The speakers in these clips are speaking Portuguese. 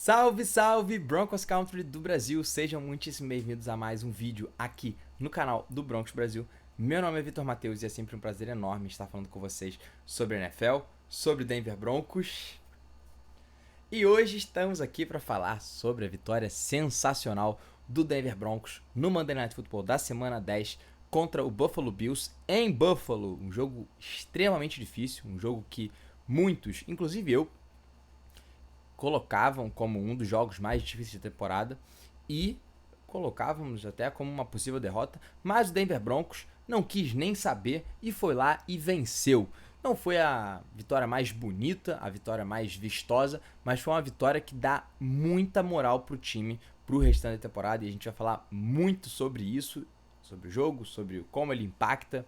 Salve, salve, Broncos Country do Brasil! Sejam muitíssimo bem-vindos a mais um vídeo aqui no canal do Broncos Brasil. Meu nome é Vitor Matheus e é sempre um prazer enorme estar falando com vocês sobre a NFL, sobre o Denver Broncos. E hoje estamos aqui para falar sobre a vitória sensacional do Denver Broncos no Monday Night Football da semana 10 contra o Buffalo Bills em Buffalo. Um jogo extremamente difícil, um jogo que muitos, inclusive eu, colocavam como um dos jogos mais difíceis da temporada e colocávamos até como uma possível derrota, mas o Denver Broncos não quis nem saber e foi lá e venceu. Não foi a vitória mais bonita, a vitória mais vistosa, mas foi uma vitória que dá muita moral pro time pro restante da temporada e a gente vai falar muito sobre isso, sobre o jogo, sobre como ele impacta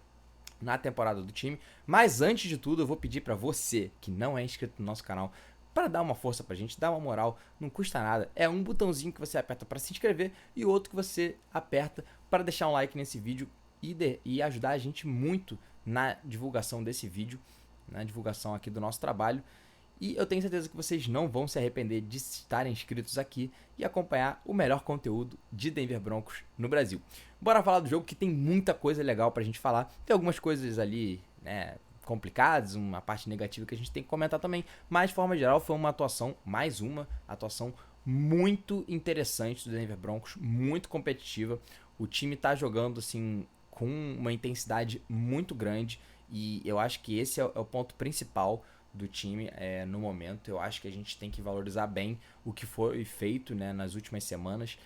na temporada do time. Mas antes de tudo, eu vou pedir para você que não é inscrito no nosso canal para dar uma força pra gente, dar uma moral, não custa nada. É um botãozinho que você aperta para se inscrever e outro que você aperta para deixar um like nesse vídeo e ajudar a gente muito na divulgação desse vídeo, na divulgação aqui do nosso trabalho. E eu tenho certeza que vocês não vão se arrepender de estarem inscritos aqui e acompanhar o melhor conteúdo de Denver Broncos no Brasil. Bora falar do jogo, que tem muita coisa legal pra gente falar. Tem algumas coisas ali, né, complicadas, uma parte negativa que a gente tem que comentar também, mas de forma geral foi uma atuação, mais uma atuação muito interessante do Denver Broncos, muito competitiva. O time tá jogando assim com uma intensidade muito grande e eu acho que esse é o ponto principal do time no momento. Eu acho que a gente tem que valorizar bem o que foi feito, né, nas últimas semanas,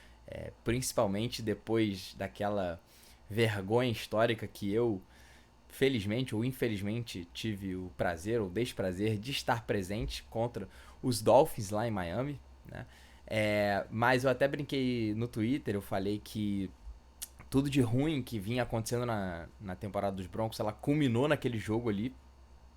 principalmente depois daquela vergonha histórica que eu, felizmente ou infelizmente, tive o prazer ou desprazer de estar presente contra os Dolphins lá em Miami, né? Mas eu até brinquei no Twitter, eu falei que tudo de ruim que vinha acontecendo na temporada dos Broncos, ela culminou naquele jogo ali,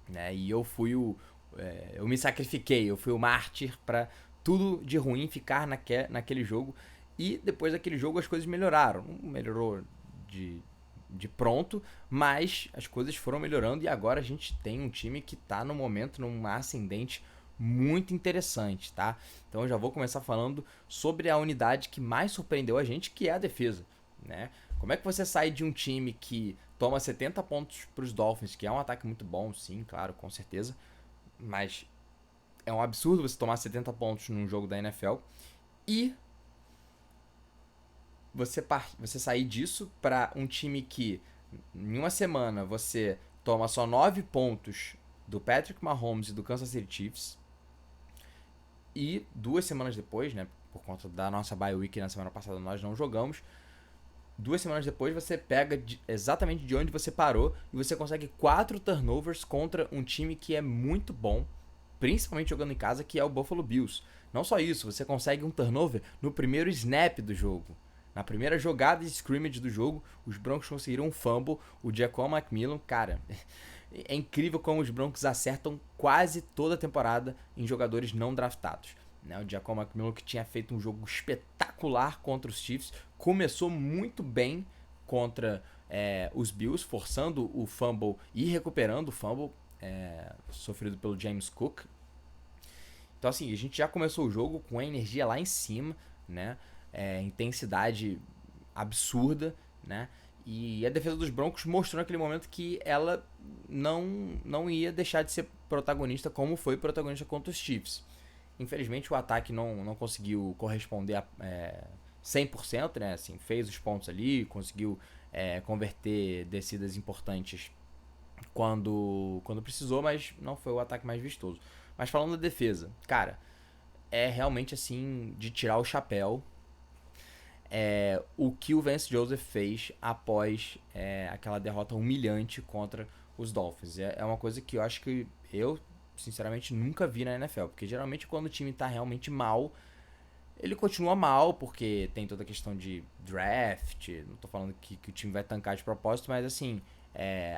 né? E eu fui eu me sacrifiquei, eu fui o mártir para tudo de ruim ficar naquele jogo. E depois daquele jogo as coisas melhoraram. Não melhorou de pronto, mas as coisas foram melhorando e agora a gente tem um time que está no momento numa ascendente muito interessante, tá? Então eu já vou começar falando sobre a unidade que mais surpreendeu a gente, que é a defesa, né? Como é que você sai de um time que toma 70 pontos para os Dolphins, que é um ataque muito bom, sim, claro, com certeza, mas é um absurdo você tomar 70 pontos num jogo da NFL e você sair disso para um time que em uma semana você toma só 9 pontos do Patrick Mahomes e do Kansas City Chiefs e 2 semanas depois, né, por conta da nossa bye week na semana passada nós não jogamos, 2 semanas depois você pega exatamente de onde você parou e você consegue 4 turnovers contra um time que é muito bom, principalmente jogando em casa, que é o Buffalo Bills. Não só isso, você consegue um turnover no primeiro snap do jogo. Na primeira jogada de scrimmage do jogo, os Broncos conseguiram um fumble, o Jaquan McMillan, cara, é incrível como os Broncos acertam quase toda a temporada em jogadores não draftados. O Jaquan McMillan, que tinha feito um jogo espetacular contra os Chiefs, começou muito bem contra os Bills, forçando o fumble e recuperando o fumble sofrido pelo James Cook. Então assim, a gente já começou o jogo com a energia lá em cima, né? Intensidade absurda, né? E a defesa dos Broncos mostrou naquele momento que ela não ia deixar de ser protagonista como foi protagonista contra os Chiefs. Infelizmente o ataque não conseguiu corresponder a 100%, né? Assim, fez os pontos ali, conseguiu converter descidas importantes quando precisou, mas não foi o ataque mais vistoso. Mas falando da defesa, cara, é realmente assim de tirar o chapéu o que o Vance Joseph fez após aquela derrota humilhante contra os Dolphins. É uma coisa que eu acho que eu, sinceramente, nunca vi na NFL, porque geralmente quando o time tá realmente mal, ele continua mal, porque tem toda a questão de draft, não tô falando que o time vai tancar de propósito, mas assim,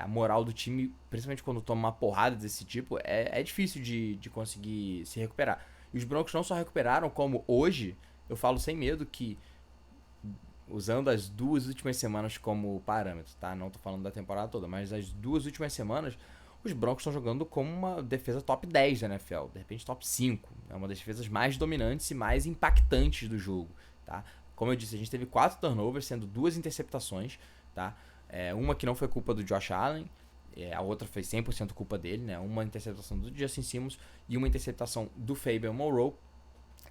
a moral do time, principalmente quando toma uma porrada desse tipo, é difícil de conseguir se recuperar. E os Broncos não só recuperaram, como hoje, eu falo sem medo que, usando as 2 últimas semanas como parâmetro, tá? Não tô falando da temporada toda, mas as 2 últimas semanas, os Broncos estão jogando como uma defesa top 10 da NFL, de repente top 5. É uma das defesas mais dominantes e mais impactantes do jogo, tá? Como eu disse, a gente teve 4 turnovers, sendo 2 interceptações, tá? Uma que não foi culpa do Josh Allen, a outra foi 100% culpa dele, né? Uma interceptação do Justin Simmons e uma interceptação do Fabian Moreau,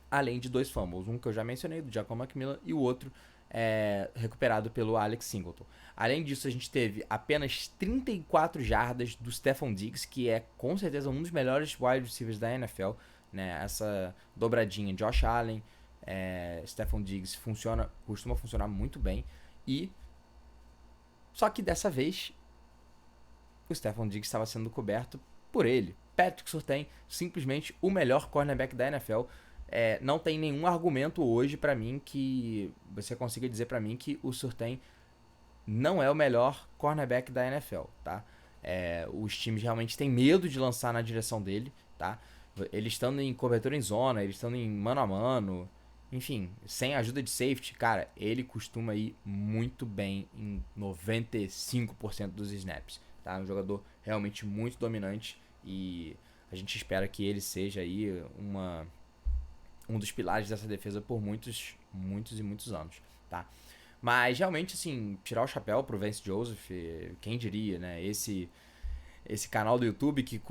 além de 2 fumbles. Um que eu já mencionei, do Jacob McMillan, e o outro recuperado pelo Alex Singleton. Além disso, a gente teve apenas 34 jardas do Stephon Diggs, que é com certeza um dos melhores wide receivers da NFL. Né? Essa dobradinha Josh Allen, Stephon Diggs costuma funcionar muito bem. E só que dessa vez o Stephon Diggs estava sendo coberto por ele. Patrick Surtain, simplesmente o melhor cornerback da NFL. Não tem nenhum argumento hoje pra mim que você consiga dizer pra mim que o Surtain não é o melhor cornerback da NFL, tá? Os times realmente têm medo de lançar na direção dele, tá? Eles estando em cobertura em zona, eles estando em mano a mano, enfim, sem ajuda de safety, cara, ele costuma ir muito bem em 95% dos snaps, tá? Um jogador realmente muito dominante e a gente espera que ele seja aí um dos pilares dessa defesa por muitos, muitos e muitos anos, tá? Mas realmente, assim, tirar o chapéu pro Vance Joseph, quem diria, né? Esse canal do YouTube que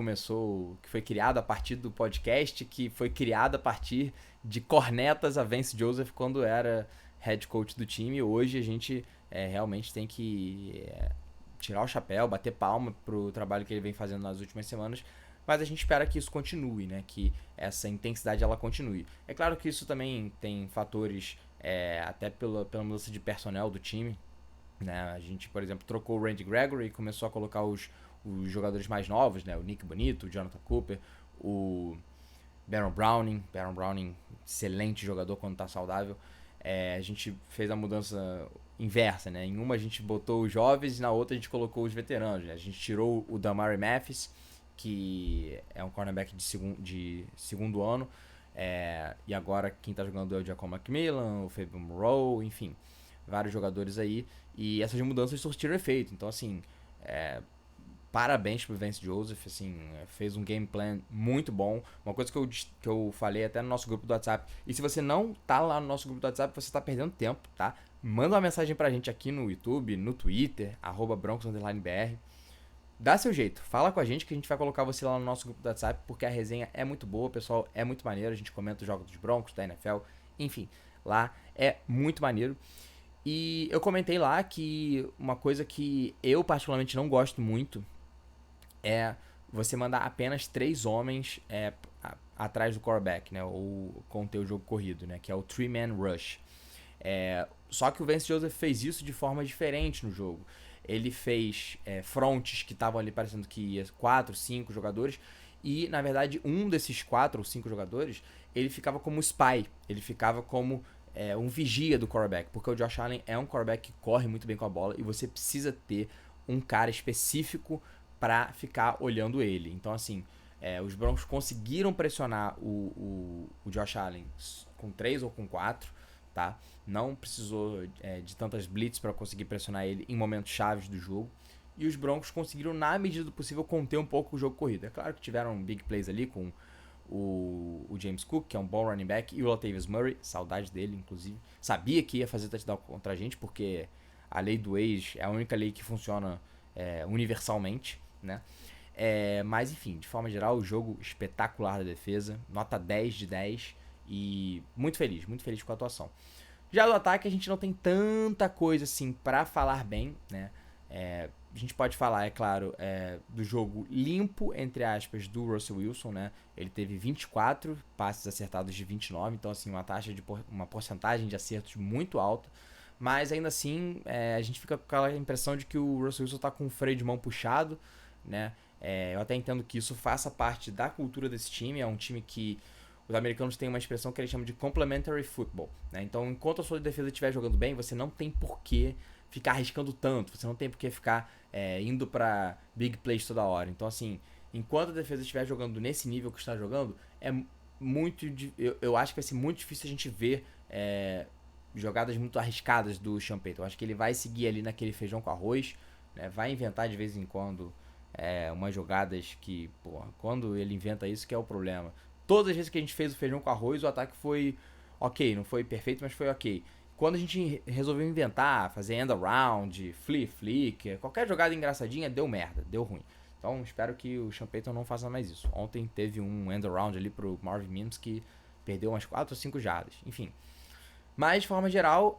foi criado a partir do podcast, que foi criado a partir de cornetas a Vance Joseph quando era head coach do time. Hoje a gente realmente tem que tirar o chapéu, bater palma pro trabalho que ele vem fazendo nas últimas semanas, mas a gente espera que isso continue, né? Que essa intensidade ela continue. É claro que isso também tem fatores, até pela mudança de personnel do time, né? A gente, por exemplo, trocou o Randy Gregory e começou a colocar os jogadores mais novos, né? O Nick Bonito, o Jonathan Cooper, o Baron Browning, excelente jogador quando tá saudável. A gente fez a mudança inversa, né? Em uma a gente botou os jovens e na outra a gente colocou os veteranos, né? A gente tirou o Damari Mathis, que é um cornerback de segundo ano, e agora quem tá jogando é o Jacob McMillan, o Fabian Moreau, enfim, vários jogadores aí, e essas mudanças surtiram efeito. Então, assim, parabéns pro Vance Joseph, assim, fez um game plan muito bom. Uma coisa que eu falei até no nosso grupo do WhatsApp, e se você não tá lá no nosso grupo do WhatsApp, você tá perdendo tempo, tá? Manda uma mensagem pra gente aqui no YouTube, no Twitter, @broncos_br. Dá seu jeito, fala com a gente que a gente vai colocar você lá no nosso grupo do WhatsApp, porque a resenha é muito boa, o pessoal é muito maneiro, a gente comenta os jogos dos Broncos, da NFL, enfim, lá é muito maneiro. E eu comentei lá que uma coisa que eu particularmente não gosto muito é você mandar apenas 3 homens atrás do quarterback, né, ou conter o jogo corrido, né, que é o 3-man rush. Só que o Vance Joseph fez isso de forma diferente no jogo. Ele fez fronts que estavam ali parecendo que ia 4, 5 jogadores. E, na verdade, um desses 4 ou 5 jogadores, ele ficava como spy. Ele ficava como um vigia do quarterback. Porque o Josh Allen é um quarterback que corre muito bem com a bola. E você precisa ter um cara específico para ficar olhando ele. Então, assim, os Broncos conseguiram pressionar o Josh Allen com 3 ou com 4, tá? Não precisou de tantas blitz para conseguir pressionar ele em momentos chaves do jogo. E os Broncos conseguiram, na medida do possível, conter um pouco o jogo corrido. É claro que tiveram big plays ali com o James Cook, que é um bom running back, e o Latavius Murray, saudade dele, inclusive. Sabia que ia fazer touchdown contra a gente, porque a lei do ex é a única lei que funciona universalmente, né? Mas, enfim, de forma geral, o jogo espetacular da defesa, nota 10 de 10, e muito feliz com a atuação. Já do ataque a gente não tem tanta coisa assim pra falar bem, né? A gente pode falar, é claro, do jogo limpo, entre aspas, do Russell Wilson, né? Ele teve 24 passes acertados de 29, então assim, uma porcentagem de acertos muito alta. Mas ainda assim, a gente fica com aquela impressão de que o Russell Wilson tá com o freio de mão puxado, né? Eu até entendo que isso faça parte da cultura desse time, é um time que os americanos têm uma expressão que eles chamam de complementary football, né? Então, enquanto a sua defesa estiver jogando bem, você não tem por que ficar arriscando tanto, você não tem por que ficar indo pra big plays toda hora. Então, assim, enquanto a defesa estiver jogando nesse nível que está jogando, eu acho que vai ser muito difícil a gente ver jogadas muito arriscadas do Sean Payton. Eu acho que ele vai seguir ali naquele feijão com arroz, né? Vai inventar de vez em quando umas jogadas que, pô, quando ele inventa isso que é o problema. Todas as vezes que a gente fez o feijão com arroz, o ataque foi ok, não foi perfeito, mas foi ok. Quando a gente resolveu inventar, fazer end around, flick, qualquer jogada engraçadinha, deu merda, deu ruim. Então espero que o Sean Payton não faça mais isso. Ontem teve um end around ali pro Marvin Mims que perdeu umas 4 ou 5 jardas. Enfim. Mas, de forma geral,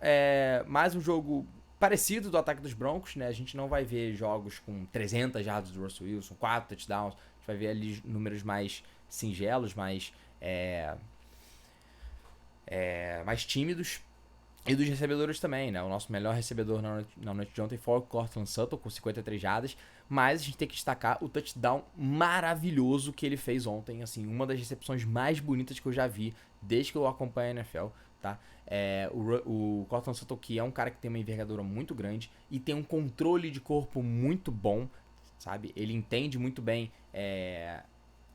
mais um jogo parecido do ataque dos Broncos, né? A gente não vai ver jogos com 300 jardas do Russell Wilson, 4 touchdowns. A gente vai ver ali números mais singelos, mais tímidos. E dos recebedores também, né? O nosso melhor recebedor na noite de ontem foi o Courtland Sutton, com 53 jardas. Mas a gente tem que destacar o touchdown maravilhoso que ele fez ontem. Assim, uma das recepções mais bonitas que eu já vi desde que eu acompanho a NFL, tá? O Courtland Sutton, que é um cara que tem uma envergadura muito grande e tem um controle de corpo muito bom, sabe? Ele entende muito bem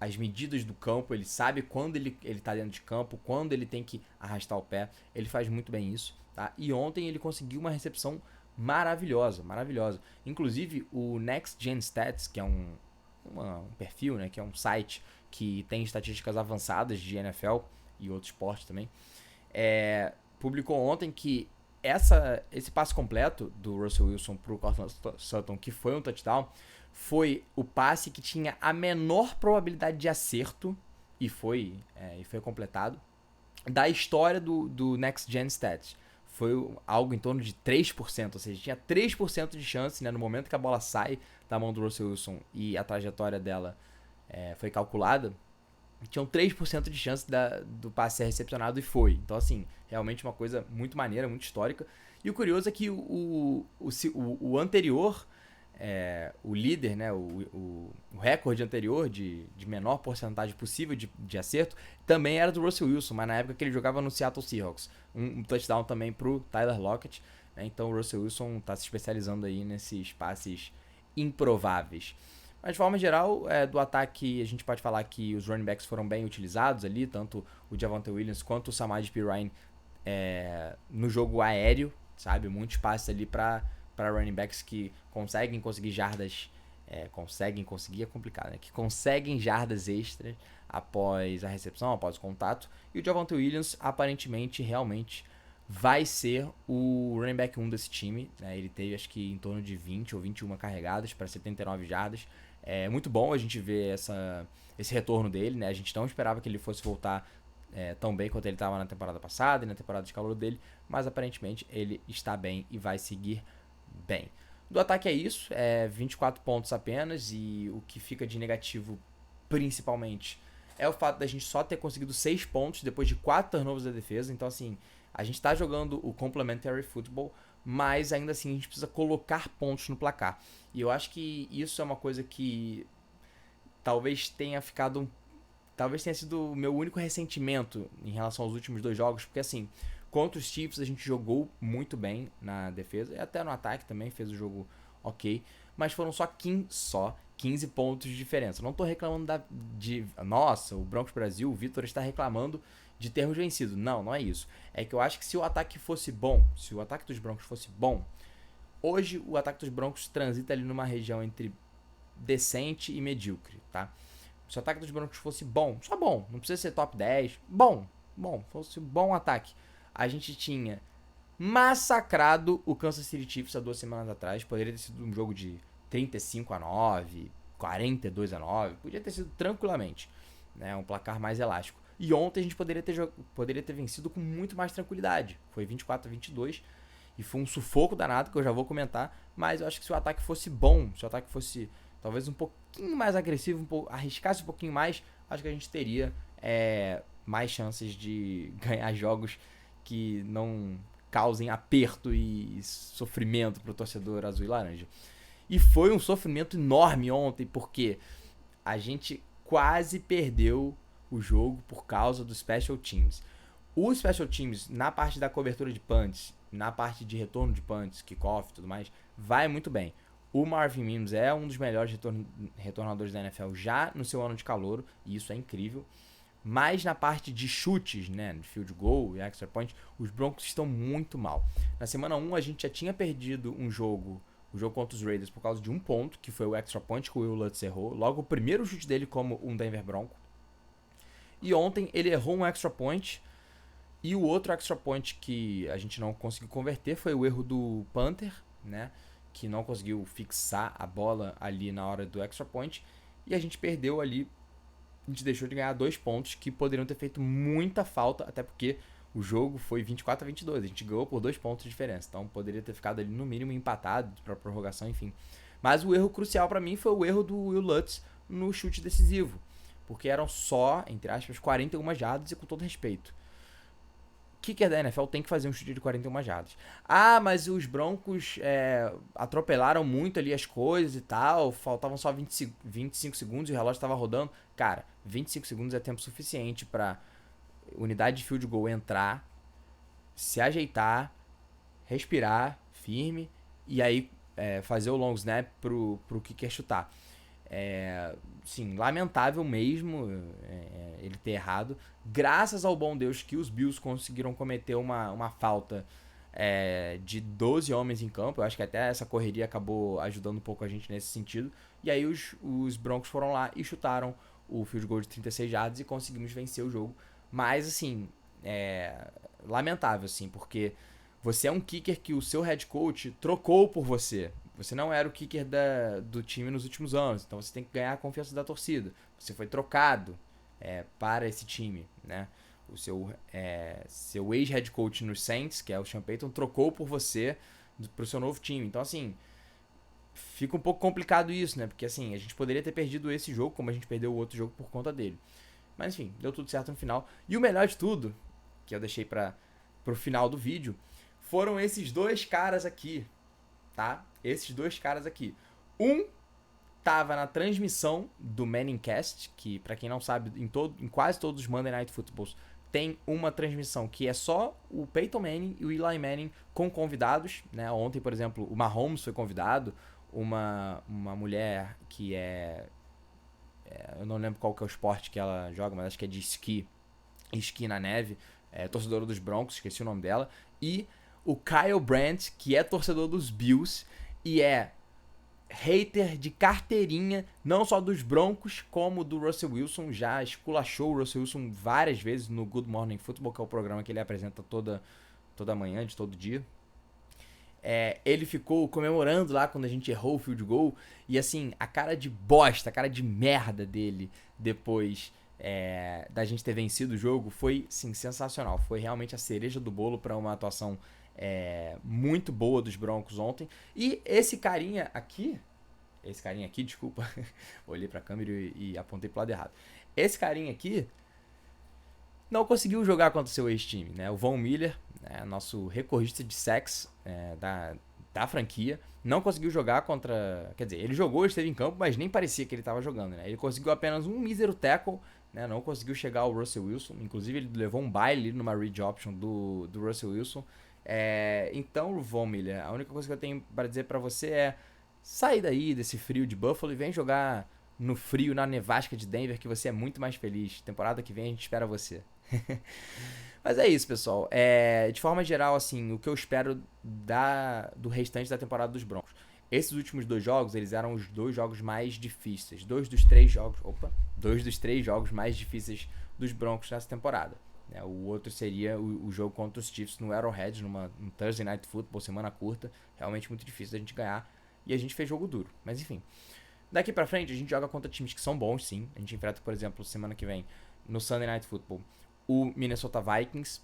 as medidas do campo, ele sabe quando ele tá dentro de campo, quando ele tem que arrastar o pé, ele faz muito bem isso, tá? E ontem ele conseguiu uma recepção maravilhosa, maravilhosa. Inclusive o Next Gen Stats, que é um perfil, né, que é um site que tem estatísticas avançadas de NFL e outros esportes também, publicou ontem que esse passe completo do Russell Wilson pro Courtland Sutton, que foi um touchdown, foi o passe que tinha a menor probabilidade de acerto e foi completado da história do Next Gen Stats. Foi algo em torno de 3%, ou seja, tinha 3% de chance, né, no momento que a bola sai da mão do Russell Wilson e a trajetória dela foi calculada, tinham 3% de chance do passe ser recepcionado e foi. Então, assim, realmente uma coisa muito maneira, muito histórica. E o curioso é que o anterior, o líder, né, o recorde anterior de menor porcentagem possível de acerto, também era do Russell Wilson, mas na época que ele jogava no Seattle Seahawks. Um touchdown também pro Tyler Lockett, né, então o Russell Wilson está se especializando aí nesses passes improváveis. Mas de forma geral, do ataque a gente pode falar que os running backs foram bem utilizados ali, tanto o Javonte Williams quanto o Samaje Perine no jogo aéreo, sabe? Muitos passes ali para running backs que conseguir jardas, conseguir é complicado, né? Que conseguem jardas extras após a recepção, após o contato. E o Javonte Williams aparentemente, realmente, vai ser o running back 1 desse time, né? Ele teve acho que em torno de 20 ou 21 carregadas para 79 jardas. É muito bom a gente ver esse retorno dele, né? A gente não esperava que ele fosse voltar tão bem quanto ele estava na temporada passada e na temporada de calor dele, mas aparentemente ele está bem e vai seguir bem. Do ataque é isso, 24 pontos apenas, e o que fica de negativo principalmente é o fato da gente só ter conseguido 6 pontos depois de 4 turnovers da defesa. Então, assim, a gente está jogando o complementary football, mas ainda assim a gente precisa colocar pontos no placar. E eu acho que isso é uma coisa que talvez tenha sido o meu único ressentimento em relação aos últimos 2 jogos, porque assim, contra os Chiefs a gente jogou muito bem na defesa, e até no ataque também fez o jogo ok, mas foram só 15 pontos de diferença. Não tô reclamando nossa, o Broncos Brasil, o Vitor está reclamando de termos vencido. Não é isso. É que eu acho que se o ataque fosse bom, se o ataque dos Broncos fosse bom, hoje o ataque dos Broncos transita ali numa região entre decente e medíocre, tá? Se o ataque dos Broncos fosse bom, só bom, não precisa ser top 10, bom, fosse um bom ataque, a gente tinha massacrado o Kansas City Chiefs há 2 semanas atrás. Poderia ter sido um jogo de 35-9, 42-9, podia ter sido tranquilamente, né, um placar mais elástico. E ontem a gente poderia ter vencido com muito mais tranquilidade. Foi 24-22 e foi um sufoco danado que eu já vou comentar, mas eu acho que se o ataque fosse bom, se o ataque fosse talvez um pouquinho mais agressivo, arriscasse um pouquinho mais, acho que a gente teria mais chances de ganhar jogos que não causem aperto e sofrimento para o torcedor azul e laranja. E foi um sofrimento enorme ontem, porque a gente quase perdeu o jogo por causa do Special Teams. O Special Teams, na parte da cobertura de punts, na parte de retorno de punts, kickoff e tudo mais, vai muito bem. O Marvin Mims é um dos melhores retornadores da NFL já no seu ano de calouro, e isso é incrível. Mas na parte de chutes, né, de field goal e extra point, os Broncos estão muito mal. Na semana 1 a gente já tinha perdido um jogo o jogo contra os Raiders por causa de um ponto, que foi o extra point que o Will Lutz errou. Logo o primeiro chute dele como um Denver Bronco. E ontem ele errou um extra point. E o outro extra point que a gente não conseguiu converter foi o erro do Panther, né? Que não conseguiu fixar a bola ali na hora do extra point. E a gente perdeu ali. A gente deixou de ganhar 2 pontos que poderiam ter feito muita falta, até porque o jogo foi 24-22. A gente ganhou por 2 pontos de diferença. Então poderia ter ficado ali no mínimo empatado para prorrogação, enfim. Mas o erro crucial para mim foi o erro do Will Lutz no chute decisivo. Porque eram só, entre aspas, 41 jardas e com todo respeito. Kicker da NFL tem que fazer um chute de 41 jardas. Ah, mas os Broncos atropelaram muito ali as coisas e tal. Faltavam só 25 segundos e o relógio estava rodando. Cara, 25 segundos é tempo suficiente para unidade de field goal entrar, se ajeitar, respirar firme e aí fazer o long snap pro kicker chutar. Sim, lamentável mesmo ele ter errado. Graças ao bom Deus que os Bills conseguiram cometer uma falta de 12 homens em campo. Eu acho que até essa correria acabou ajudando um pouco a gente nesse sentido. E aí os Broncos foram lá e chutaram o field goal de 36 jardas e conseguimos vencer o jogo. Mas, assim, lamentável, assim, porque você é um kicker que o seu head coach trocou por você. Você não era o kicker do time nos últimos anos, então você tem que ganhar a confiança da torcida. Você foi trocado para esse time, né? O seu ex-head coach nos Saints, que é o Sean Payton, trocou por você para o seu novo time. Então, assim, fica um pouco complicado isso, né? Porque, assim, a gente poderia ter perdido esse jogo, como a gente perdeu o outro jogo por conta dele. Mas, enfim, deu tudo certo no final. E o melhor de tudo, que eu deixei pro final do vídeo, foram esses 2 caras aqui, tá? Esses 2 caras aqui. Um tava na transmissão do Manningcast, que pra quem não sabe, em quase todos os Monday Night Footballs tem uma transmissão que é só o Peyton Manning e o Eli Manning com convidados, né? Ontem, por exemplo, o Mahomes foi convidado, uma mulher que eu não lembro qual que é o esporte que ela joga, mas acho que é de esqui na neve, torcedora dos Broncos, esqueci o nome dela, e o Kyle Brandt, que é torcedor dos Bills e é hater de carteirinha, não só dos Broncos, como do Russell Wilson. Já esculachou o Russell Wilson várias vezes no Good Morning Football, que é o programa que ele apresenta toda manhã, de todo dia. Ele ficou comemorando lá quando a gente errou o field goal. E assim, a cara de bosta, a cara de merda dele depois da gente ter vencido o jogo foi, sim, sensacional. Foi realmente a cereja do bolo para uma atuação muito boa dos Broncos ontem. E esse carinha aqui, desculpa, olhei pra câmera e apontei pro lado errado. Esse carinha aqui não conseguiu jogar contra o seu ex-time, né? O Von Miller, nosso recordista de sacks da franquia, não conseguiu jogar contra... Quer dizer, ele jogou, esteve em campo, mas nem parecia que ele estava jogando, né? Ele conseguiu apenas um mísero tackle, né? Não conseguiu chegar ao Russell Wilson. Inclusive, ele levou um baile numa read option do Russell Wilson. Então, Von Miller, a única coisa que eu tenho para dizer para você é: sai daí desse frio de Buffalo e vem jogar no frio, na nevasca de Denver, que você é muito mais feliz. Temporada que vem a gente espera você. Mas é isso, pessoal. De forma geral, assim, o que eu espero do restante da temporada dos Broncos. Esses últimos 2 jogos, eles eram os 2 jogos mais difíceis. 2 dos 3 jogos mais difíceis dos Broncos nessa temporada. O outro seria o jogo contra os Chiefs no Arrowhead, num Thursday Night Football, semana curta. Realmente muito difícil da gente ganhar. E a gente fez jogo duro. Mas enfim. Daqui pra frente, a gente joga contra times que são bons, sim. A gente enfrenta, por exemplo, semana que vem, no Sunday Night Football, o Minnesota Vikings,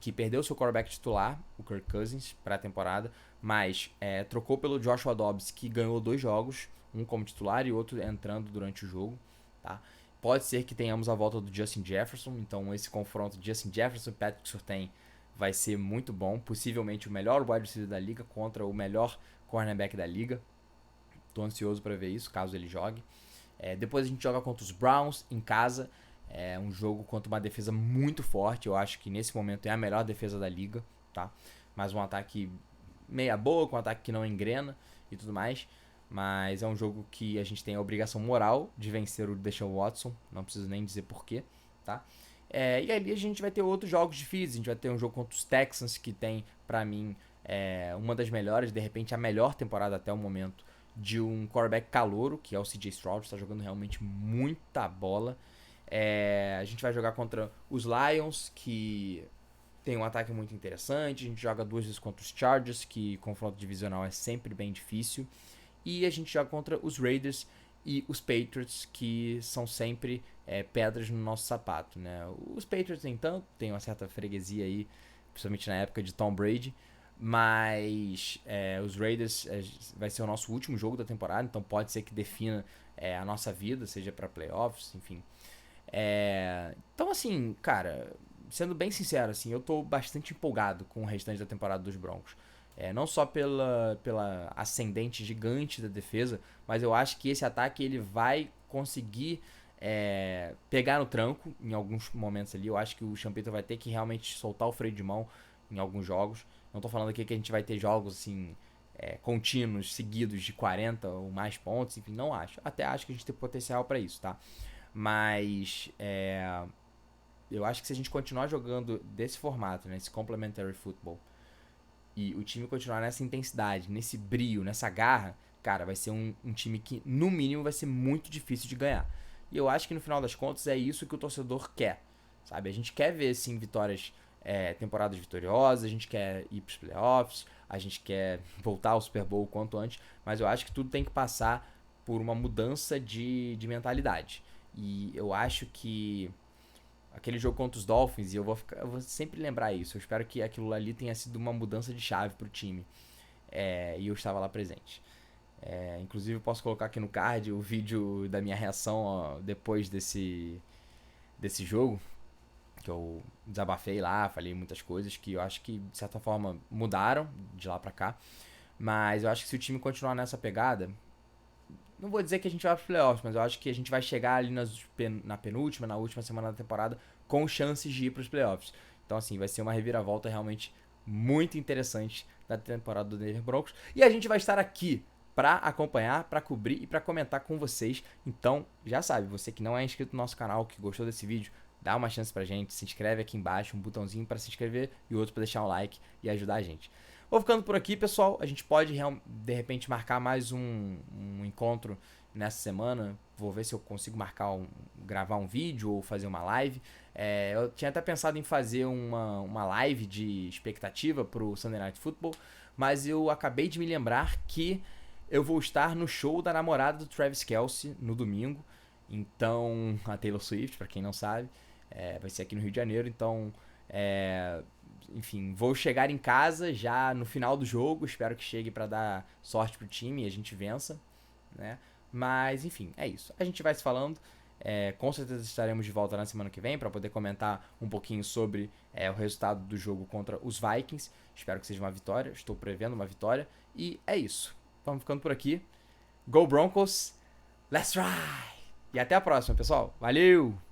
que perdeu seu quarterback titular, o Kirk Cousins, para a temporada, mas trocou pelo Joshua Dobbs, que ganhou 2 jogos, um como titular e outro entrando durante o jogo, tá? Pode ser que tenhamos a volta do Justin Jefferson, então esse confronto de Justin Jefferson e Patrick Surtain vai ser muito bom, possivelmente o melhor wide receiver da liga contra o melhor cornerback da liga. Tô ansioso para ver isso, caso ele jogue. Depois a gente joga contra os Browns em casa. É um jogo contra uma defesa muito forte. Eu acho que nesse momento é a melhor defesa da liga, tá? Mas um ataque meia boca, um ataque que não engrena e tudo mais. Mas é um jogo que a gente tem a obrigação moral de vencer o Deshaun Watson. Não preciso nem dizer porquê, tá? E ali a gente vai ter outros jogos difíceis. A gente vai ter um jogo contra os Texans, que tem, pra mim, uma das melhores, de repente a melhor temporada até o momento, de um quarterback calouro, que é o CJ Stroud, está jogando realmente muita bola. A gente vai jogar contra os Lions, que tem um ataque muito interessante. A gente joga 2 vezes contra os Chargers, que confronto divisional é sempre bem difícil. E a gente joga contra os Raiders e os Patriots, que são sempre pedras no nosso sapato, né? Os Patriots, nem tanto, tem uma certa freguesia aí, principalmente na época de Tom Brady. Mas os Raiders vai ser o nosso último jogo da temporada, então pode ser que defina a nossa vida, seja para playoffs, enfim. Então, assim, cara, sendo bem sincero, assim, eu tô bastante empolgado com o restante da temporada dos Broncos. Não só pela ascendente gigante da defesa, mas eu acho que esse ataque ele vai conseguir pegar no tranco em alguns momentos ali. Eu acho que o Champeta vai ter que realmente soltar o freio de mão em alguns jogos. Não tô falando aqui que a gente vai ter jogos assim contínuos, seguidos de 40 ou mais pontos, enfim, não acho. Até acho que a gente tem potencial para isso, tá? Mas eu acho que se a gente continuar jogando desse formato, né, esse complementary football, e o time continuar nessa intensidade, nesse brio, nessa garra, cara, vai ser um time que, no mínimo, vai ser muito difícil de ganhar. E eu acho que no final das contas é isso que o torcedor quer, sabe? A gente quer ver, sim, vitórias, temporadas vitoriosas, a gente quer ir pros playoffs, a gente quer voltar ao Super Bowl o quanto antes, mas eu acho que tudo tem que passar por uma mudança de mentalidade. E eu acho que aquele jogo contra os Dolphins, e eu vou sempre lembrar isso. Eu espero que aquilo ali tenha sido uma mudança de chave pro time. E eu estava lá presente. Inclusive, eu posso colocar aqui no card o vídeo da minha reação depois desse jogo. Que eu desabafei lá, falei muitas coisas que eu acho que, de certa forma, mudaram de lá pra cá. Mas eu acho que se o time continuar nessa pegada, não vou dizer que a gente vai para os playoffs, mas eu acho que a gente vai chegar ali na penúltima, na última semana da temporada, com chances de ir para os playoffs. Então, assim, vai ser uma reviravolta realmente muito interessante da temporada do Denver Broncos. E a gente vai estar aqui para acompanhar, para cobrir e para comentar com vocês. Então, já sabe, você que não é inscrito no nosso canal, que gostou desse vídeo, dá uma chance pra gente, se inscreve aqui embaixo, um botãozinho para se inscrever e outro para deixar um like e ajudar a gente. Vou ficando por aqui, pessoal. A gente pode, de repente, marcar mais um encontro nessa semana. Vou ver se eu consigo gravar um vídeo ou fazer uma live. Eu tinha até pensado em fazer uma live de expectativa pro Sunday Night Football, mas eu acabei de me lembrar que eu vou estar no show da namorada do Travis Kelce no domingo. Então, a Taylor Swift, pra quem não sabe, vai ser aqui no Rio de Janeiro. Então, enfim, vou chegar em casa já no final do jogo. Espero que chegue para dar sorte pro time e a gente vença, né? Mas, enfim, é isso. A gente vai se falando. Com certeza estaremos de volta na semana que vem para poder comentar um pouquinho sobre o resultado do jogo contra os Vikings. Espero que seja uma vitória. Estou prevendo uma vitória. E é isso. Vamos ficando por aqui. Go Broncos! Let's ride! E até a próxima, pessoal. Valeu!